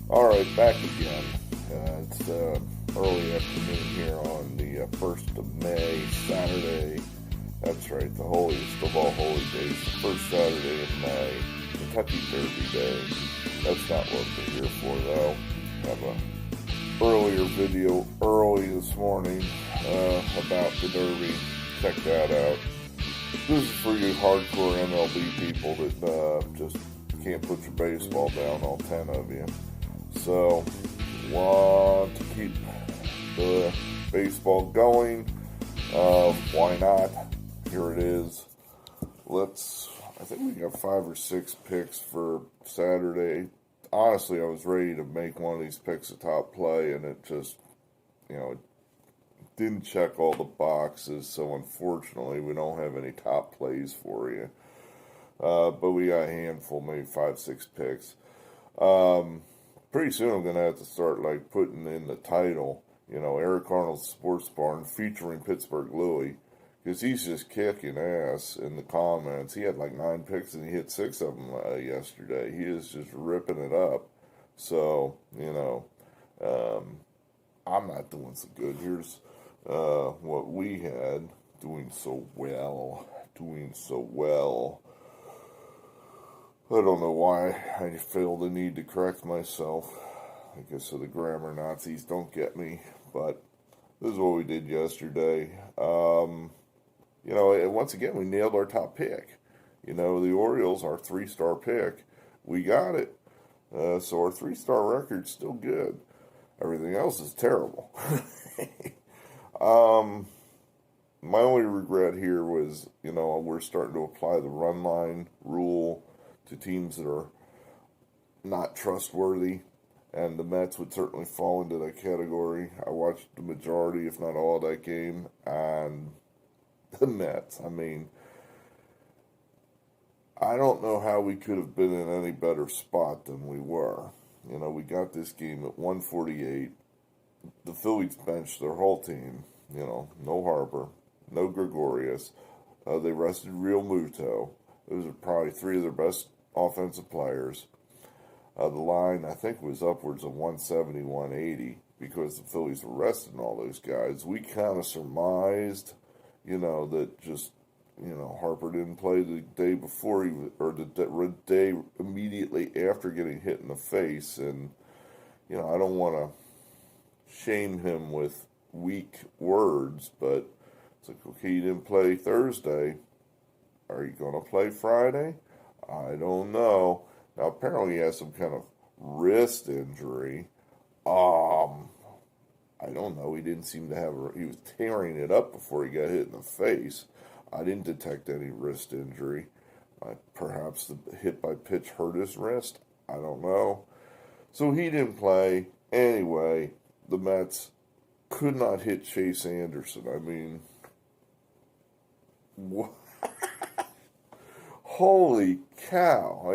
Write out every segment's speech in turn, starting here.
Alright, back again. It's early afternoon here on the 1st of May, Saturday. That's right, the holiest of all holy days, the first Saturday in May, Kentucky Derby Day. That's not what we're here for, though. Have a earlier video early this morning about the Derby. Check that out. This is for you hardcore MLB people that just can't put your baseball down, all 10 of you. So, want to keep the baseball going. Why not? Here it is. I think we got 5 or 6 picks for Saturday. Honestly, I was ready to make one of these picks a top play, and it just, it didn't check all the boxes, so unfortunately, we don't have any top plays for you. But we got a handful, maybe 5, 6 picks. Pretty soon I'm going to have to start, putting in the title, Eric Arnold's Sports Barn featuring Pittsburgh Louie, because he's just kicking ass in the comments. He had 9 picks and he hit 6 of them yesterday. He is just ripping it up. So, I'm not doing so good. Here's what we had doing so well. I don't know why I feel the need to correct myself. I guess so the grammar Nazis don't get me, but this is what we did yesterday. Once again, we nailed our top pick. The Orioles, our 3-star pick, we got it. So our 3-star record's still good. Everything else is terrible. My only regret here was, we're starting to apply the run line rule to teams that are not trustworthy, and the Mets would certainly fall into that category. I watched the majority, if not all, of that game, and the Mets, I don't know how we could have been in any better spot than we were. We got this game at 148. The Phillies benched their whole team, no Harper, no Gregorius. They rested Real Muto. Those are probably 3 of their best offensive players. The line, I think, was upwards of 170, 180 because the Phillies were resting all those guys. We kind of surmised, that just, Harper didn't play the day before or the day immediately after getting hit in the face. And, I don't want to shame him with weak words, but it's like, okay, you didn't play Thursday. Are you going to play Friday? I don't know. Now, apparently he has some kind of wrist injury. I don't know. He didn't seem to have he was tearing it up before he got hit in the face. I didn't detect any wrist injury. Perhaps the hit by pitch hurt his wrist. I don't know. So he didn't play. Anyway, the Mets could not hit Chase Anderson. What? Holy cow.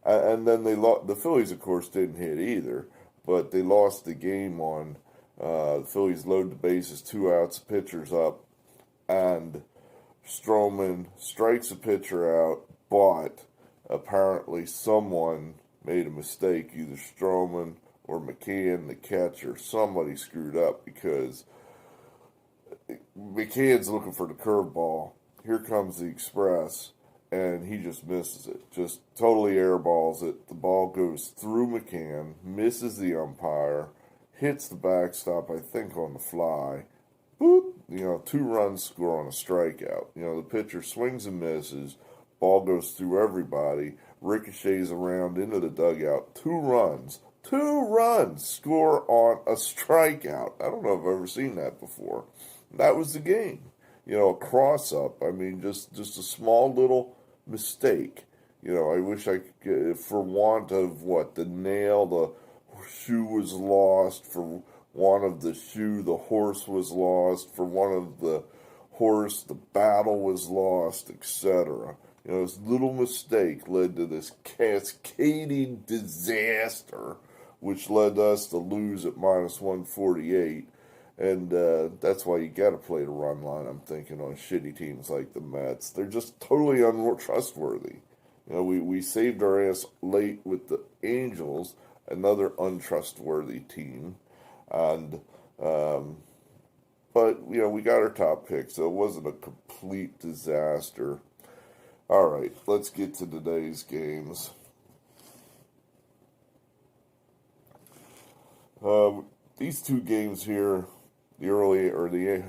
And then the Phillies, of course, didn't hit either, but they lost the game on the Phillies load the bases, 2 outs, pitcher's up, and Stroman strikes a pitcher out, but apparently someone made a mistake, either Stroman or McCann, the catcher. Somebody screwed up because McCann's looking for the curveball. Here comes the express, and he just misses it. Just totally airballs it. The ball goes through McCann, misses the umpire, hits the backstop, I think, on the fly. Boop! 2 runs score on a strikeout. The pitcher swings and misses. Ball goes through everybody, ricochets around into the dugout. 2 runs. 2 runs score on a strikeout. I don't know if I've ever seen that before. That was the game. A cross-up. Just a small little mistake. I wish I could, for want of the nail, the shoe was lost. For want of the shoe, the horse was lost. For want of the horse, the battle was lost, etc. This little mistake led to this cascading disaster, which led us to lose at minus 148. And that's why you got to play the run line, I'm thinking, on shitty teams like the Mets. They're just totally untrustworthy. We saved our ass late with the Angels. another untrustworthy team. And but we got our top pick, so it wasn't a complete disaster. All right, let's get to today's games. These two games here, the early or the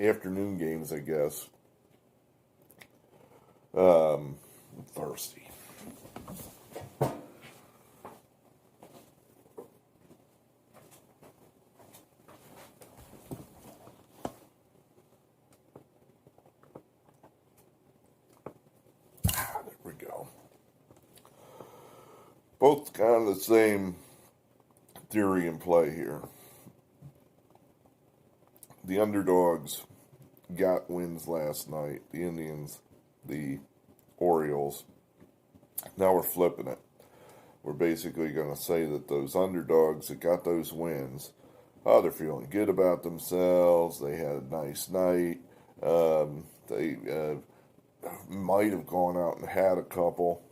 afternoon games, I guess. I'm thirsty. There we go. Both kind of the same theory in play here. The underdogs got wins last night. The Indians, the Orioles. Now we're flipping it. We're basically going to say that those underdogs that got those wins, they're feeling good about themselves. They had a nice night. They might have gone out and had a couple.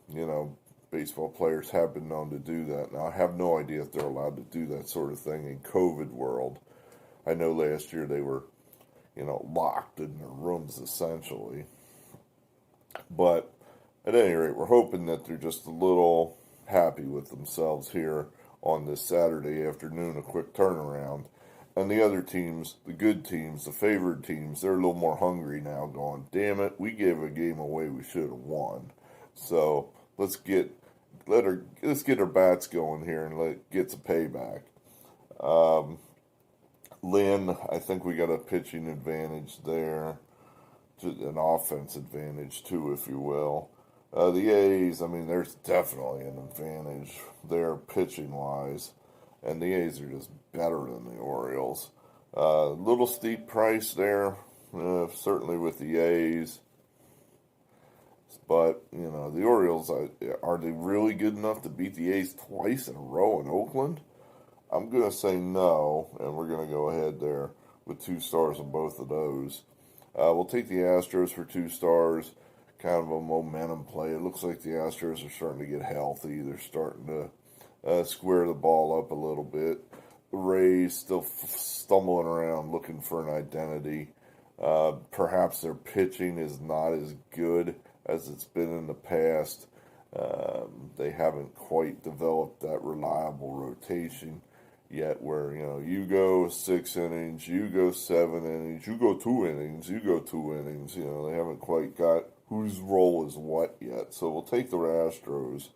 Baseball players have been known to do that. Now, I have no idea if they're allowed to do that sort of thing in COVID world. I know last year they were, locked in their rooms essentially. But at any rate, we're hoping that they're just a little happy with themselves here on this Saturday afternoon, a quick turnaround. And the other teams, the good teams, the favored teams, they're a little more hungry now, going, damn it, we gave a game away we should have won. So let's get our bats going here and get some payback. Lynn, I think we got a pitching advantage there, an offense advantage too, if you will. The A's, there's definitely an advantage there pitching-wise, and the A's are just better than the Orioles. Little steep price there, certainly with the A's. But, the Orioles, are they really good enough to beat the A's twice in a row in Oakland? I'm going to say no, and we're going to go ahead there with 2 stars on both of those. We'll take the Astros for 2 stars. Kind of a momentum play. It looks like the Astros are starting to get healthy. They're starting to square the ball up a little bit. The Rays still stumbling around looking for an identity. Perhaps their pitching is not as good as it's been in the past. They haven't quite developed that reliable rotation yet where, you go 6 innings, you go 7 innings, you go 2 innings, you go 2 innings. They haven't quite got whose role is what yet. So we'll take the Astros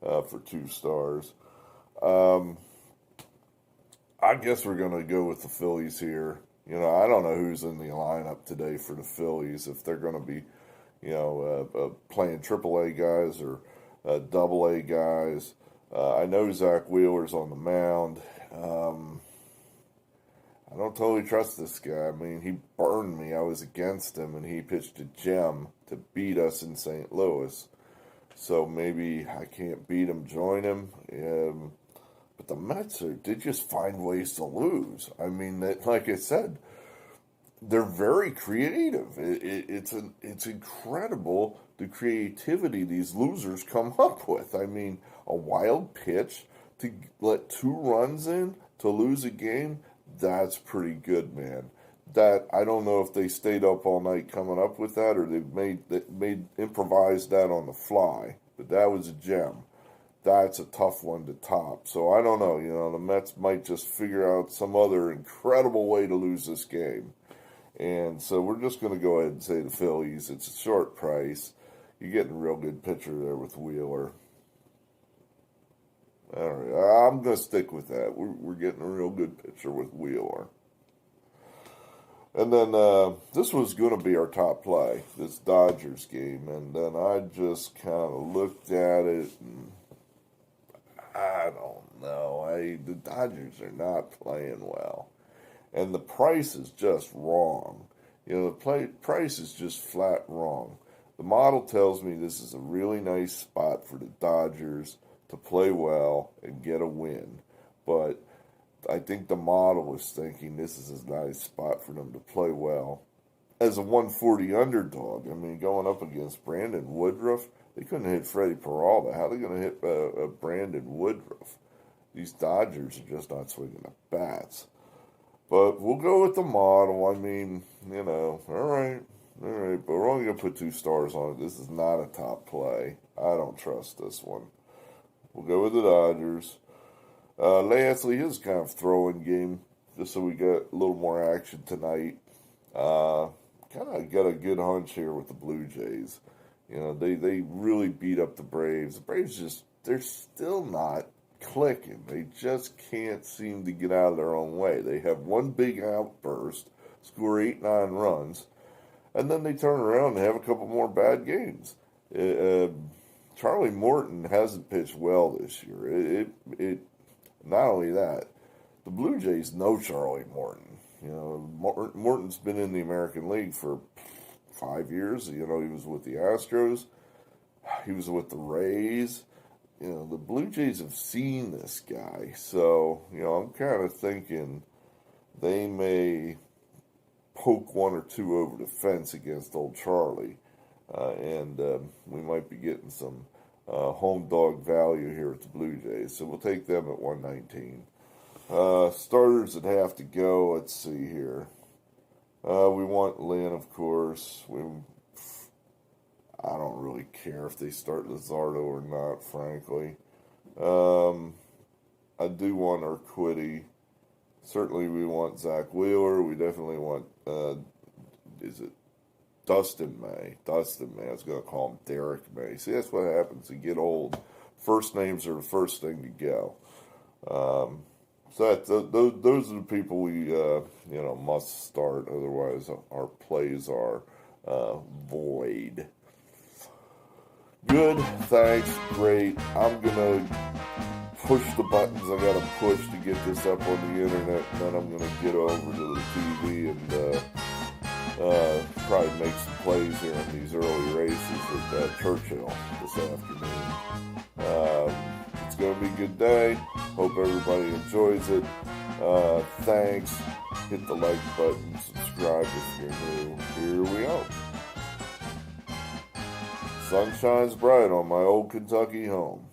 for 2 stars. I guess we're going to go with the Phillies here. I don't know who's in the lineup today for the Phillies, if they're going to be, playing AAA guys or AA guys. I know Zach Wheeler's on the mound. I don't totally trust this guy. He burned me. I was against him, and he pitched a gem to beat us in St. Louis. So maybe I can't beat him, join him. But the Mets they just find ways to lose. Like I said, they're very creative. It's incredible the creativity these losers come up with. A wild pitch to let 2 runs in to lose a game, that's pretty good, man. That I don't know if they stayed up all night coming up with that or they improvised that on the fly, but that was a gem. That's a tough one to top. So I don't know, the Mets might just figure out some other incredible way to lose this game. And so we're just going to go ahead and say the Phillies. It's a short price. You're getting a real good pitcher there with Wheeler. All right, I'm going to stick with that. We're getting a real good pitcher with Wheeler. And then this was going to be our top play, this Dodgers game. And then I just kind of looked at it and I don't know. The Dodgers are not playing well. And the price is just wrong. The price is just flat wrong. The model tells me this is a really nice spot for the Dodgers to play well and get a win. But I think the model is thinking this is a nice spot for them to play well. As a 140 underdog, going up against Brandon Woodruff, They couldn't hit Freddie Peralta. How are they going to hit Brandon Woodruff? These Dodgers are just not swinging the bats. But we'll go with the model. I mean, all right. But we're only going to put 2 stars on it. This is not a top play. I don't trust this one. We'll go with the Dodgers. Lastly, his kind of throwing game, just so we get a little more action tonight. Kind of got a good hunch here with the Blue Jays. They really beat up the Braves. The Braves they're still not clicking. They just can't seem to get out of their own way. They have one big outburst, score 8-9 runs, and then they turn around and have a couple more bad games. Charlie Morton hasn't pitched well this year. Not only that, the Blue Jays know Charlie Morton. Morton's been in the American League for 5 years. He was with the Astros. He was with the Rays. The Blue Jays have seen this guy. So, I'm kind of thinking they may poke 1 or 2 over the fence against old Charlie. And we might be getting some home dog value here at the Blue Jays. So we'll take them at 119. Starters that have to go, let's see here. We want Lynn, of course. I don't really care if they start Luzardo or not, frankly. I do want Urquidy. Certainly we want Zach Wheeler. We definitely want, is it Dustin May? Dustin May. I was going to call him Derek May. See, that's what happens. You get old. First names are the first thing to go. So those are the people we, must start. Otherwise, our plays are void. Good, thanks, great. I'm going to push the buttons I got to push to get this up on the internet, and then I'm going to get over to the TV and probably make some plays here in these early races with Churchill this afternoon. It's going to be a good day. Hope everybody enjoys it. Thanks. Hit the like button. Subscribe if you're new. Here we go. Sun shines bright on my old Kentucky home.